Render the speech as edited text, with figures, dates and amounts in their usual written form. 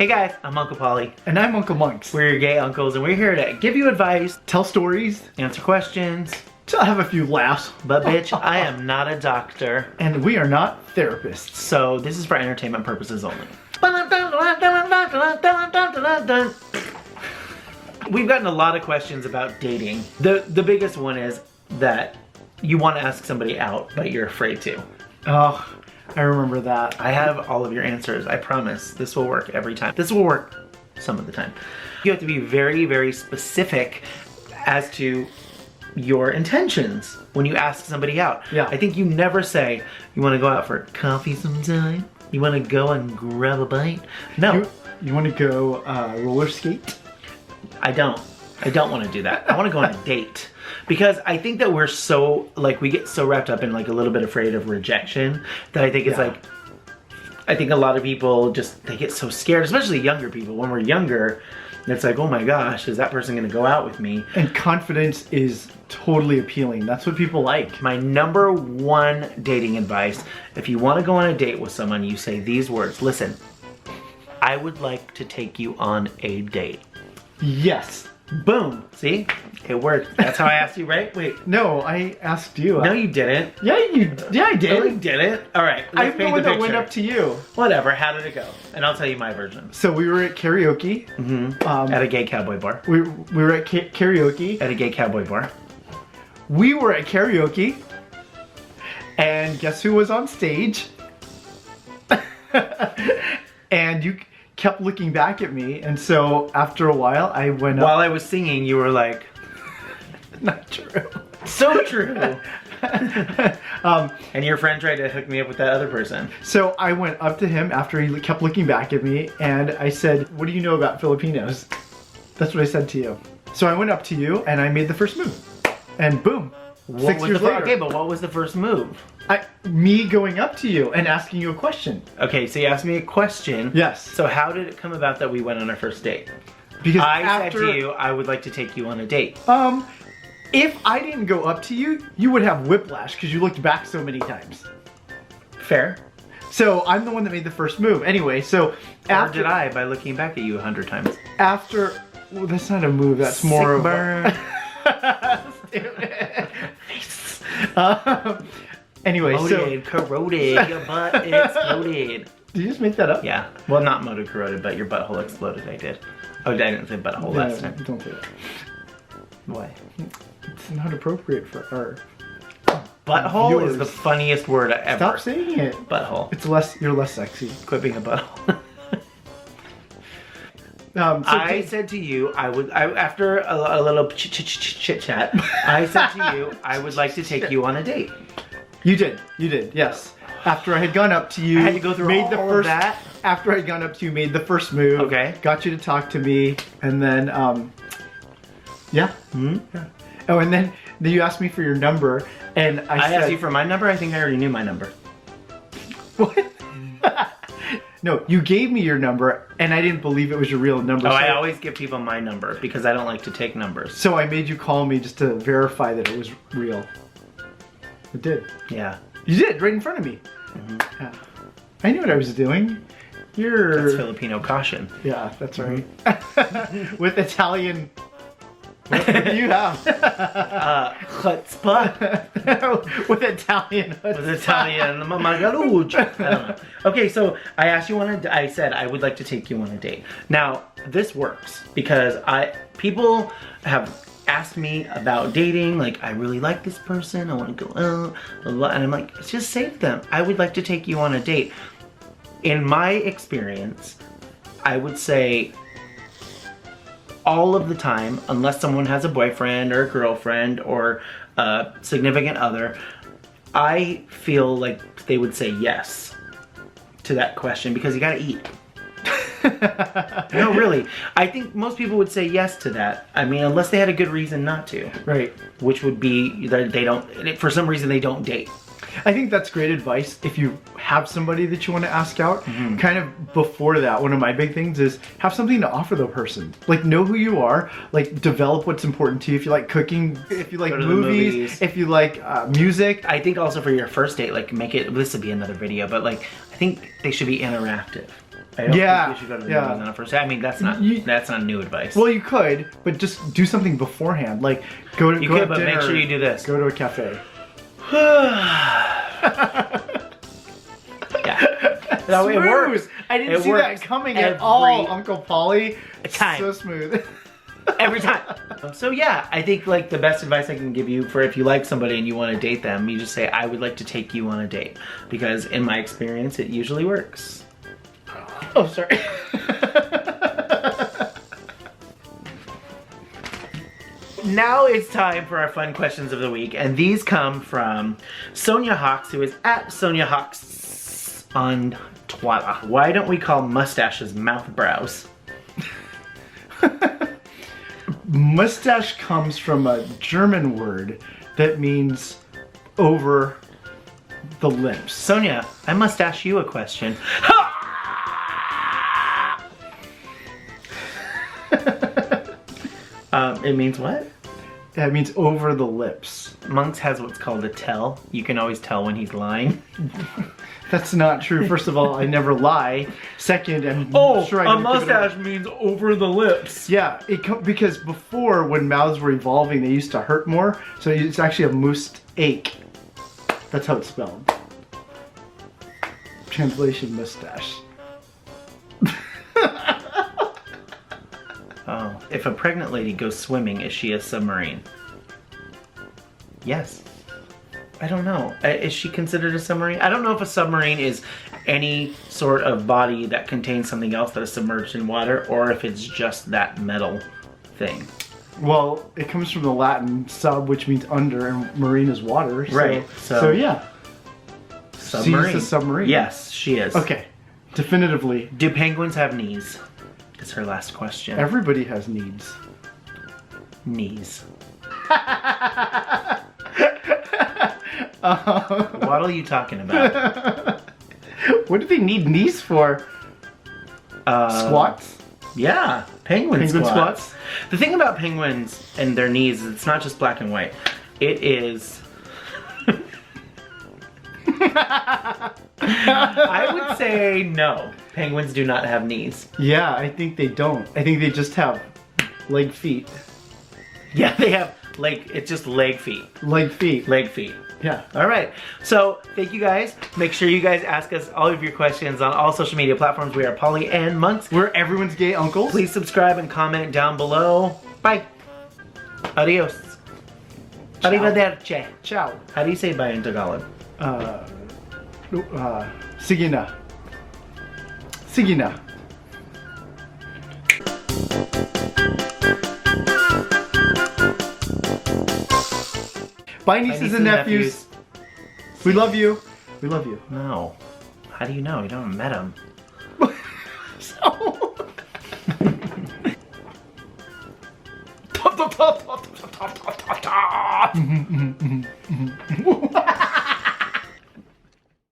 Hey guys, I'm Uncle Pauly. And I'm Uncle Monks. We're your gay uncles and we're here to give you advice, Tell stories, answer questions, to have a few laughs. but bitch, I am not a doctor. And we are not therapists. So this is for entertainment purposes only. We've gotten a lot of questions about dating. The biggest one is that you want to ask somebody out, but you're afraid to. Oh, I remember that. I have all of your answers, I promise. This will work every time. This will work some of the time. You have to be very, very specific as to your intentions when you ask somebody out. Yeah. I think you never say, you want to go out for coffee sometime? You want to go and grab a bite? No. You want to go roller skate? I don't want to do that. I want to go on a date. Because I think that we're so, like, we get so wrapped up in, like, a little bit afraid of rejection that I think it's like, I think a lot of people just, they get so scared, especially younger people. When we're younger, it's like, oh my gosh, is that person going to go out with me? And confidence is totally appealing. That's what people like. My number one dating advice, if you want to go on a date with someone, you say these words. Listen, I would like to take you on a date. Yes. Boom. See? It worked. That's how I asked you, right? Wait. No, I asked you. No, you didn't. Yeah, I did. No, you didn't. All right. I'm the one that went up to you. Whatever. How did it go? And I'll tell you my version. So we were at karaoke. At a gay cowboy bar. We were at karaoke. At a gay cowboy bar. We were at karaoke. And guess who was on stage? And you kept looking back at me, and so after a while I went up. While I was singing, you were like, Not true. so true. And your friend tried to hook me up with that other person. So I went up to him after he kept looking back at me, and I said, what do you know about Filipinos? That's what I said to you. So I went up to you and I made the first move, and boom, 6 years later. Okay, but what was the first move? Me going up to you and asking you a question. Okay, so you asked me a question. Yes. So how did it come about that we went on our first date? Because I said to you, I would like to take you on a date. If I didn't go up to you, you would have whiplash because you looked back so many times. Fair. So I'm the one that made the first move. Anyway, so Or did I by looking back at you 100 times? Well, that's not a move. That's more Sick of burn. Anyway, Moated, corroded, your butt exploded. Did you just make that up? Yeah. Well, not moated, corroded, but your butthole exploded. I did. Oh, I didn't say butthole last time. Don't say that. Why? It's not appropriate for our Butthole viewers. is the funniest word ever. Stop saying it. Butthole. You're less sexy. Quit being a butthole. I said to you, after a little chit chat, I said to you, I would like to take you on a date. You did, yes. After I had gone up to you, I had to go through made the all first, of that. After I had gone up to you, made the first move. Okay. Got you to talk to me, and then, yeah. Hmm? Yeah. Oh, and then you asked me for your number, and I said, asked you for my number? I think I already knew my number. What? No, you gave me your number, and I didn't believe it was your real number. Oh, so I always give people my number because I don't like to take numbers. So I made you call me just to verify that it was real. It did. Yeah. You did, right in front of me. Yeah. I knew what I was doing. That's Filipino caution. Yeah, that's right. With Italian... What do you have? Chutzpah. With Italian. With Italian. Magaluj. I don't know. Okay, so I asked you I said I would like to take you on a date. Now, this works because people have asked me about dating, like, I really like this person, I want to go out, and I'm like, just say to them, I would like to take you on a date. In my experience, I would say all of the time, unless someone has a boyfriend or a girlfriend or a significant other, I feel like they would say yes to that question because you gotta eat. No, really. I think most people would say yes to that. I mean, unless they had a good reason not to. Right. Which would be that they don't, for some reason they don't date. I think that's great advice if you have somebody that you want to ask out. Kind of before that, one of my big things is have something to offer the person. Like, know who you are, like, develop what's important to you. If you like cooking, if you like movies, if you like music. I think also for your first date, like, make it, this would be another video, but like, I think they should be interactive. I don't Yeah, think you should go to the yeah. movies on a first date. I mean, that's not new advice. Well, you could, but just do something beforehand. Like go to you go could, have but dinner, make sure you do this. Go to a cafe. Yeah. No, it works. I didn't It see that works coming at every all, Uncle Pauly. time. So smooth. Every time. So yeah, I think like the best advice I can give you for if you like somebody and you want to date them, you just say, I would like to take you on a date. Because in my experience, it usually works. Oh, sorry. Now it's time for our fun questions of the week, and these come from Sonia Hawks, who is at Sonia Hawks on Twitter. Why don't we call mustaches mouth brows? Mustache comes from a German word that means over the lips. Sonia, I must ask you a question. It means what? That means over the lips. Monks has what's called a tell. You can always tell when he's lying. That's not true. First of all, I never lie. Second, I'm sure I a don't give it up. mustache means over the lips. Yeah, because before when mouths were evolving, they used to hurt more. So it's actually a moose-ache. That's how it's spelled. Translation: mustache. Oh, if a pregnant lady goes swimming, is she a submarine? Yes. I don't know. Is she considered a submarine? I don't know if a submarine is any sort of body that contains something else that is submerged in water, or if it's just that metal thing. Well, it comes from the Latin sub, which means under, and marine is water. So, Right, So yeah. Submarine. She's a submarine. Yes, she is. Okay. Definitively. Do penguins have knees? Is her last question. Everybody has needs. Knees. What What are you talking about? do they need knees for? Squats? Yeah, penguin Penguin squats. squats? The thing about penguins and their knees is it's not just black and white. It is... I would say no. Penguins do not have knees. Yeah, I think they don't. I think they just have leg feet. Yeah, they have it's just leg feet. Leg feet. Leg feet. Yeah. All right. So thank you guys. Make sure you guys ask us all of your questions on all social media platforms. We are Pauly and Monks. We're everyone's gay uncles. Please subscribe and comment down below. Bye. Adios. Ciao. Arrivederci. Ciao. How do you say bye in Tagalog? Sige na. Sige na. Bye, nieces and nephews. We love you. We love you. No. How do you know? You don't have met him. So...